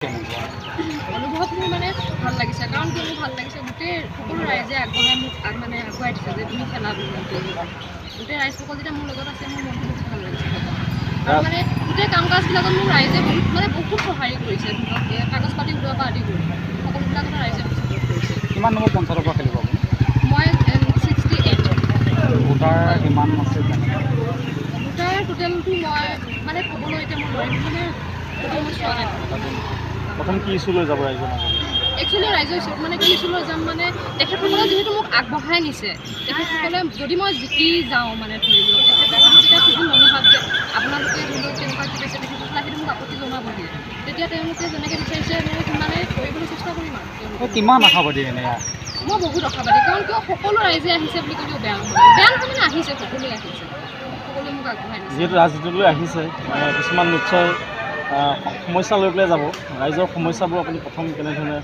অনুভৱ মোৰ মানে ভাল লাগিছে, কাৰণ কি মোৰ ভাল লাগিছে গোটেই সকলো ৰাইজে আগুৱাই দিছে যে তুমি খেলা বুলি। গোটেই ৰাইজসকল যেতিয়া মোৰ লগত আছে মোৰ মনটো বহুত ভাল লাগিছে। আৰু মানে গোটেই কাম কাজবিলাকত মোক ৰাইজে বহুত সহায় কৰিছে। কাগজ পাতি উলিওৱাৰ পৰা আদি কৰি সকলোবিলাকতে ৰাইজে ছাপোৰ্ট কৰিছে। কিমান নম্বৰ পঞ্চায়তৰ পৰা খেলিব আপুনি? মই 68। ভোটাৰ কিমান আছে? ভোটাৰ টোটেলটো মই মানে ক'বলৈ এতিয়া মই নোৱাৰিম, মানে টোটেল মই চোৱা নাই। প্ৰথম কি ইছ্যু লৈ যাব ৰাইজৰ মাজত? একচুৱেলি ৰাইজৰ মানে কি ইছ্যু লৈ যাম, মানে তেখেতসকলে যিহেতু মোক আগবঢ়াই নিছে, তেখেতসকলে যদি মই জিকি যাওঁ মানে ধৰি লওক তেখেতসকলে তেতিয়া খুব মনোভাৱ যে আপোনালোকে ধৰি লওক কেনেকুৱা কি পাইছে, তেখেতসকলে সেইটো মোক আপত্তি জনাবহি। তেতিয়া তেওঁলোকে যেনেকৈ বিচাৰিছে মই সিমানে কৰিবলৈ চেষ্টা কৰিম আৰু। কিমান আশাবাদী এনে? মই বহুত আশাবাদী, কাৰণ কিয় সকলো ৰাইজে আহিছে বুলি ক'লেও বেয়া নহয় মানে আহিছে, সকলোৱে আহিছে, সকলোৱে মোক আগবঢ়াই নিছে। যিহেতু ৰাজনীতিলৈ আহিছে, কিছুমান নিশ্চয় সমস্যা লৈ পেলাই যাব। ৰাইজৰ সমস্যাবোৰ আপুনি প্ৰথম কেনেধৰণে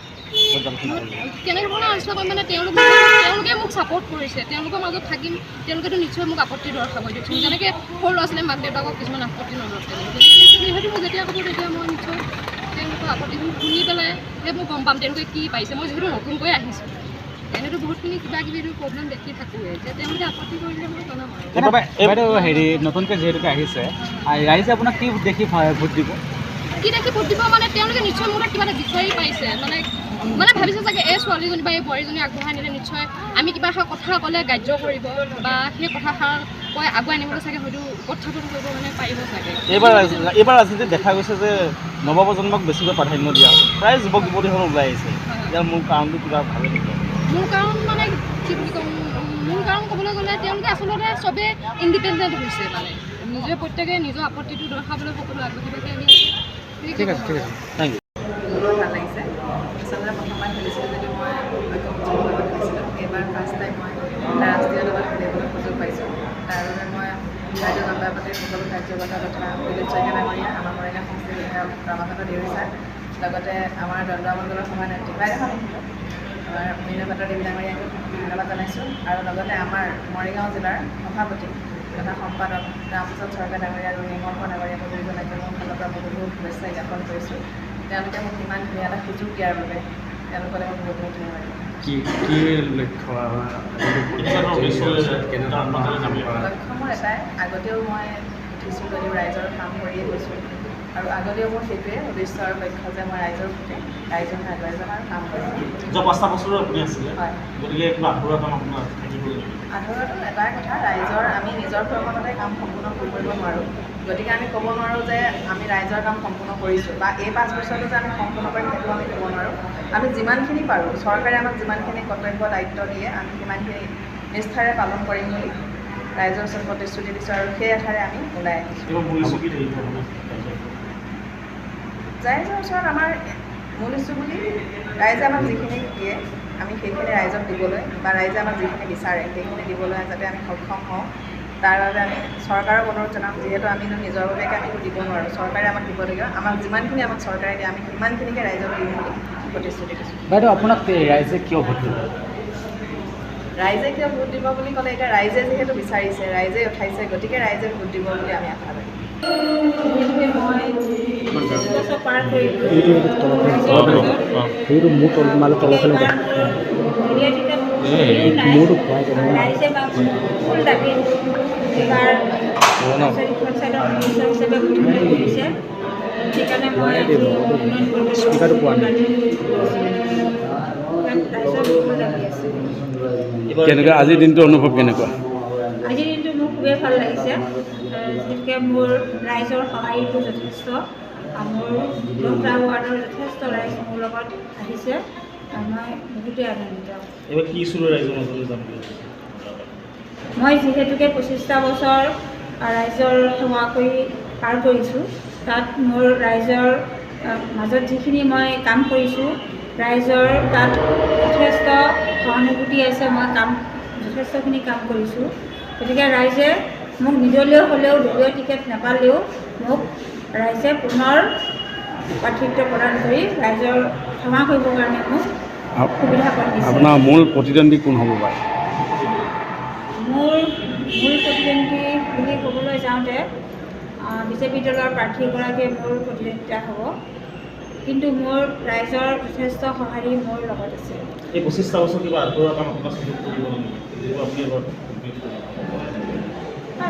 আলোচনা কৰিম, মানে তেওঁলোকে মোক ছাপোৰ্ট কৰিছে, তেওঁলোকৰ মাজত থাকিম, তেওঁলোকেতো নিশ্চয় মোক আপত্তি দৰ্শাব দিয়কচোন। যেনেকৈ সৰু ল'ৰা ছোৱালীয়ে মাক দেউতাকক কিছুমান আপত্তি নদৰ্শায়, যিহেতু মোক যেতিয়া ক'ব তেতিয়া মই নিশ্চয় তেওঁলোকৰ আপত্তিখিনি শুনি পেলাই মোক গম পাম তেওঁলোকে কি পাইছে। মই যিহেতু নতুনকৈ আহিছোঁ, এনেতো বহুতখিনি কিবা কিবি প্ৰব্লেম দেখি থাকোঁৱে, যে তেওঁলোকে আপত্তি কৰিলে মই জনাম আৰু। হেৰি নতুনকৈ যিহেতুকে আহিছে, ৰাইজে আপোনাক কি দেখি ভোট দিব? কি দেখি ভোট দিব মানে তেওঁলোকে নিশ্চয় মোৰ কিবা এটা বিচাৰি পাইছে, মানে ভাবিছে চাগে এই ছোৱালীজনী বা এই বোৱাৰীজনী আগবঢ়াই নিলে নিশ্চয় আমি কিবা এষাৰ কথা ক'লে গ্ৰাহ্য কৰিব, বা সেই কথাষাৰ কৈ আগুৱাই নিবলৈ চাগে হয়তো উত্থাপন কৰিব মানে পাৰিব চাগে। এইবাৰ ৰাজনীতিত দেখা গৈছে যে নৱপ্ৰজন্মক বেছিকৈ প্ৰাধান্য দিয়া, প্ৰায় যুৱক যুৱতীসকল ওলাই আহিছে। ইয়াৰ মূল কাৰণটো কিবা ভাবে নেকি? মূল কাৰণ মানে কি বুলি ক'ম, মূল কাৰণ ক'বলৈ গ'লে তেওঁলোকে আচলতে চবেই ইণ্ডিপেণ্ডেণ্ট হৈছে, মানে নিজে প্ৰত্যেকে নিজৰ আপত্তিটো দৰ্শাবলৈ সকলো আগবাঢ়ি আমি। ঠিক আছে, ঠিক আছে, থেংক ইউ। ভাল লাগিছে। আচলতে প্ৰথমবাৰ খেলিছিলোঁ যদিও মই লগত খেলিছিলোঁ, এইবাৰ ফাৰ্ষ্ট টাইম মই ৰাষ্ট্ৰীয় লেভেলত খেলিবলৈ সুযোগ পাইছোঁ। তাৰ বাবে মই ভাৰতীয় জনতা পাৰ্টীৰ সকলো কাৰ্যকৰ্তা তথা দিলীপ শইকীয়া ডাঙৰীয়া, আমাৰ মৰিগাঁও সমষ্টিৰ বিধায়ক ৰমাকান্ত দেউৰী ছাৰ, লগতে আমাৰ দণ্ডমণ্ডলৰ সভানেত্ৰী বাইদেউ আমাৰ মীনাপাত্ৰ দেৱী ডাঙৰীয়াক ধন্যবাদ জনাইছোঁ। আৰু লগতে আমাৰ মৰিগাঁও জিলাৰ সভাপতি তথা সম্পাদক ৰামপ্ৰসাদ চৰকাৰ ডাঙৰীয়া আৰু নিৰ্মল ডাঙৰীয়াকো দুয়োজনকে মোৰ ফালৰ পৰা বহুত বহুত শুভেচ্ছা জ্ঞাপন কৰিছোঁ। তেওঁলোকে মোক ইমান ধুনীয়া এটা সুযোগ দিয়াৰ বাবে তেওঁলোকলৈ মোক বহুত বহুত ধন্যবাদ। লক্ষ্য মোৰ এটাই, আগতেও মই উঠিছোঁ যদিও ৰাইজৰ কাম কৰিয়ে গৈছোঁ, আৰু আগতেও মোৰ সেইটোৱে উদ্দেশ্য আৰু লক্ষ্য যে মই ৰাইজৰ প্ৰতি ৰাইজৰ আগুৱাই যাম আৰু কাম কৰিম। হয়, আধৰুৱাটো এটাই কথা, ৰাইজৰ আমি নিজৰ পৰিমাণতে কাম সম্পূৰ্ণ কৰিব নোৱাৰোঁ। গতিকে আমি ক'ব নোৱাৰোঁ যে আমি ৰাইজৰ কাম সম্পূৰ্ণ কৰিছোঁ বা এই 5 বছৰটো যে আমি সম্পূৰ্ণ কৰিম সেইটো আমি ক'ব নোৱাৰোঁ। আমি যিমানখিনি পাৰোঁ, চৰকাৰে আমাক যিমানখিনি কৰ্তব্য দায়িত্ব দিয়ে আমি সিমানখিনি নিষ্ঠাৰে পালন কৰিম বুলি ৰাইজৰ ওচৰত প্ৰতিশ্ৰুতি দিছোঁ, আৰু সেই আশাৰে আমি ওলাই আহিছোঁ। ৰাইজৰ ওচৰত আমাৰ মূল ইচ্ছু বুলি ৰাইজে আমাক যিখিনি দিয়ে আমি সেইখিনি ৰাইজক দিবলৈ, বা ৰাইজে আমাক যিখিনি বিচাৰে সেইখিনি দিবলৈ যাতে আমি সক্ষম হওঁ, তাৰ বাবে আমি চৰকাৰক অনুৰোধ জনাম। যিহেতু আমি নিজৰ বাবেকে আমি দিব নোৱাৰোঁ, চৰকাৰে আমাক দিব লাগিব, আমাক যিমানখিনি আমাক চৰকাৰে দিয়ে আমি সিমানখিনিকে ৰাইজক দিম বুলি প্ৰতিশ্ৰুতি দিছোঁ। বাইদেউ, আপোনাক ৰাইজে কিয় ভোট দিব? ৰাইজে কিয় ভোট দিব বুলি ক'লে, এতিয়া ৰাইজে যিহেতু বিচাৰিছে, ৰাইজে উঠাইছে, গতিকে ৰাইজে ভোট দিব বুলি আমি আশা কৰিম। কেনেকুৱা আজিৰ দিনটো অনুভৱ কেনেকুৱা? আজিৰ দিনটো মোৰ খুবেই ভাল লাগিছে, যিহেতুকে মোৰ ৰাইজৰ সহায়টো যথেষ্ট, মোৰ 10টা ৱাৰ্ডৰ যথেষ্ট ৰাইজ মোৰ লগত আহিছে, মই বহুতেই আনন্দিত। এইবাৰ কি ইছ্যু লৈ ৰাইজৰ মাজলৈ যাম? মই যিহেতুকে 25টা বছৰ ৰাইজৰ সেৱা কৰি পাৰ কৰিছোঁ, তাত মোৰ ৰাইজৰ মাজত যিখিনি মই কাম কৰিছোঁ, ৰাইজৰ তাত যথেষ্ট সহানুভূতি আছে, মই যথেষ্টখিনি কাম কৰিছোঁ। গতিকে ৰাইজে মোক নিদলীয় হ'লেও দলীয় টিকেট নাপালেও মোক ৰাইজে পুনৰ প্ৰাৰ্থিত্ব প্ৰদান কৰি ৰাইজৰ সেৱা কৰিবৰ কাৰণে মোক সুবিধা কৰি দিছে। আপোনাৰ মূল প্ৰতিদ্বন্দ্বী কোন হ'ব পাৰে? মোৰ মূল প্ৰতিদ্বন্দ্বী বুলি ক'বলৈ যাওঁতে বিজেপি দলৰ প্ৰাৰ্থীগৰাকীয়ে মোৰ প্ৰতিদ্বন্দ্বিতা হ'ব। কিন্তু মোৰ ৰাইজৰ যথেষ্ট সঁহাৰি মোৰ লগত আছে। এই 25টা বছৰ কিবা আগবঢ়োৱা কাম আপোনাক সুযোগ কৰিব নেকি আপুনি এবাৰ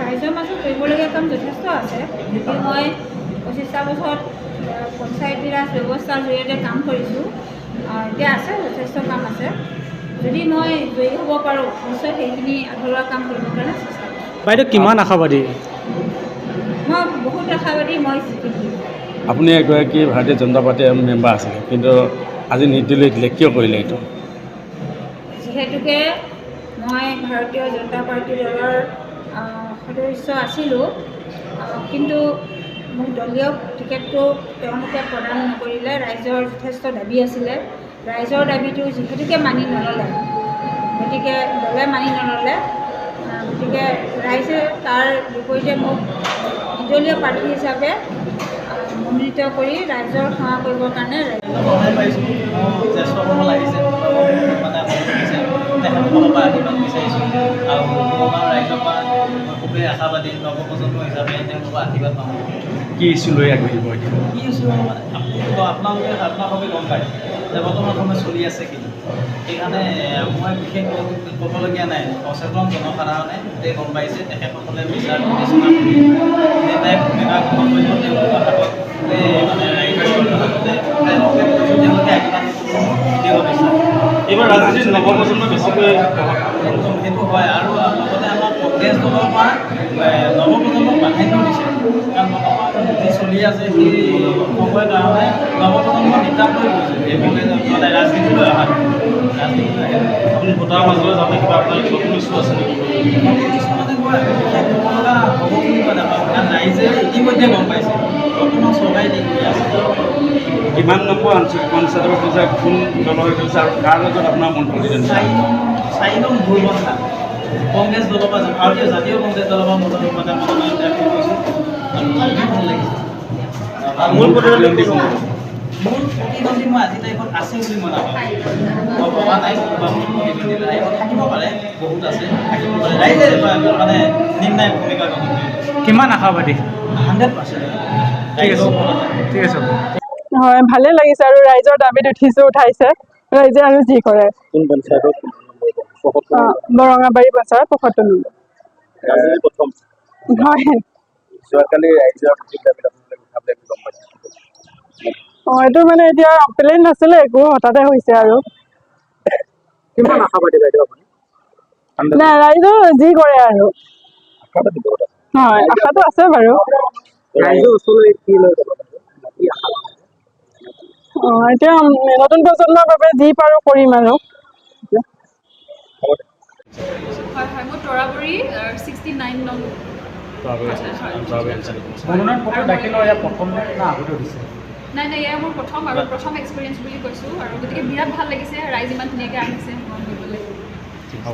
ৰাইজৰ মাজত কৰিবলগীয়া কাম যথেষ্ট আছে। যদি মই 25টা বছৰত পঞ্চায়তী ৰাজ ব্যৱস্থাৰ জৰিয়তে কাম কৰিছোঁ, এতিয়া আছে যথেষ্ট কাম আছে। যদি মই জয়ী হ'ব পাৰোঁ নিশ্চয় সেইখিনি আধৰুৱা কাম কৰিবৰ কাৰণে চেষ্টা কৰিম। বাইদেউ কিমান আশাবাদী? মই বহুত আশাবাদী মই জিকিম। আপুনি এগৰাকী ভাৰতীয় জনতা পাৰ্টীৰ মেম্বাৰ আছিলে, কিন্তু আজি নিৰ্দলীয় দিলে, কিয় কৰিলে এইটো? যিহেতুকে মই ভাৰতীয় জনতা পাৰ্টী দলৰ সদস্য আছিলোঁ, কিন্তু মোক দলীয় টিকেটটো তেওঁলোকে প্ৰদান নকৰিলে। ৰাইজৰ যথেষ্ট দাবী আছিলে, ৰাইজৰ দাবীটো যিহেতুকে মানি নল'লে, গতিকে দলে মানি নল'লে, গতিকে ৰাইজে তাৰ বিপৰীতে মোক নিৰ্দলীয় প্ৰাৰ্থী হিচাপে মনোনীত কৰি ৰাইজৰ সেৱা কৰিবৰ কাৰণে জ্যেষ্ঠ হ'ব লাগিছে মানে তেখেতসকলৰ পৰা আশীৰ্বাদ বিচাৰিছোঁ আৰু নগাঁও ৰাইজৰ পৰা খুবেই আশাবাদী নৱপ্ৰজন্ম হিচাপে তেওঁলোকৰ আশীৰ্বাদ পাওঁ। কি ইছ্যু লৈ আগবাঢ়িব এতিয়া? কি ইছ্যু মানে আপোনালোকে গম পায় যে বৰ্তমান সময় চলি আছে কিন্তু সেইকাৰণে মই বিশেষ ক'বলগীয়া নাই। সচেতন জনসাধাৰণে গোটেই গম পাইছে, তেখেতসকলে বিচাৰ বিবেচনা কৰি নেতাই ভূমিকা গ্ৰহণ কৰিব তেওঁলোকৰ হাতত মানে ৰাইজৰ হাততে তেওঁলোকে দিব বিচাৰে। এইবাৰ ৰাজনীতিত নৱপ্ৰজন্ম বেছিকৈ সেইটো হয় আৰু লগতে আমাৰ কংগ্ৰেছ দলৰ পৰা নৱপ্ৰজন্মক প্ৰাধান্য দিছে, কাৰণ বৰ্তমান যি চলি আছে সেই সময়ৰ কাৰণে নৱপ্ৰজন্ম নিতান্তই গৈছে এইফালে মানে ৰাজনীতিলৈ অহা আপুনি ভোটাৰৰ মাজলৈ যাওঁতে কিবা আপোনাৰ নতুন ইছ্যু আছে নেকি? নতুন ইছ্যু মানে মই বিশেষ ক'ব লগা হ'ব বুলি মই নাপাওঁ, কাৰণ ৰাইজে ইতিমধ্যে গম পাইছে বৰ্তমান চৰকাৰী দিন কৰি আছে। কিমান নম্বৰ আঞ্চলিক পঞ্চায়তৰ পৰ্যায়ত কোন দলৰ গৈছে আৰু কাৰ লগত আপোনাৰ মন্ত্ৰী? 4 নং ভুলবন্ধা কংগ্ৰেছ দলৰ পৰা ভাৰতীয় জাতীয় কংগ্ৰেছ দলৰ পৰা মনোনয়ন কৰিছোঁ আৰু ভাল লাগিছে। মূল প্ৰতিদ্বন্দ্বী মই আজি তাৰিখত আছে বুলি মই নাভাবোঁ, মই ভবা নাই কোনোবা মূল প্ৰতিদ্বন্দ্বী লাইফত থাকিব পাৰে, বহুত আছে থাকিব পাৰে। ৰাইজে মানে নিৰ্ণায়ক ভূমিকা গ্ৰহণ কৰিব। কিমান আশাবাদী? 100%। ঠিক আছে। হয়, ভালে লাগিছে আৰু ৰাইজৰ দাবীত উঠাইছে ৰাইজে আৰু যি কৰে। কোন পঞ্চায়তত? বৰঙাবাৰী পঞ্চায়ত 75 নম্বৰ। প্ৰথম হয়। যোৱাকালি ৰাইজৰ গম পাইছে। এইটো মানে এতিয়া প্লেন নাছিলে, একো হঠাতে হৈছে আৰু। কিমান আশাবাদী বাইদেউ আপুনি? নাই, ৰাইজৰ যি কৰে আৰু। হয়, আশাটো আছে বাৰু। ৰাইজৰ ওচৰলৈ কি লৈ যাব? এতিয়া নতুন প্ৰজন্মৰ বাবে যি পাৰোঁ কৰিম আৰু। হয় হয়, মই তৰাবৰী 69 নং। মনোনয়ন পত্ৰ দাখিলৰ এয়া প্ৰথম নে আগতে দিছে? নাই নাই, এয়া মোৰ প্ৰথম এক্সপিৰিয়েঞ্চ বুলি কৈছোঁ আৰু গতিকে বিৰাট ভাল লাগিছে, ৰাইজ ইমান ধুনীয়াকৈ আহিছে মন কৰিবলৈ।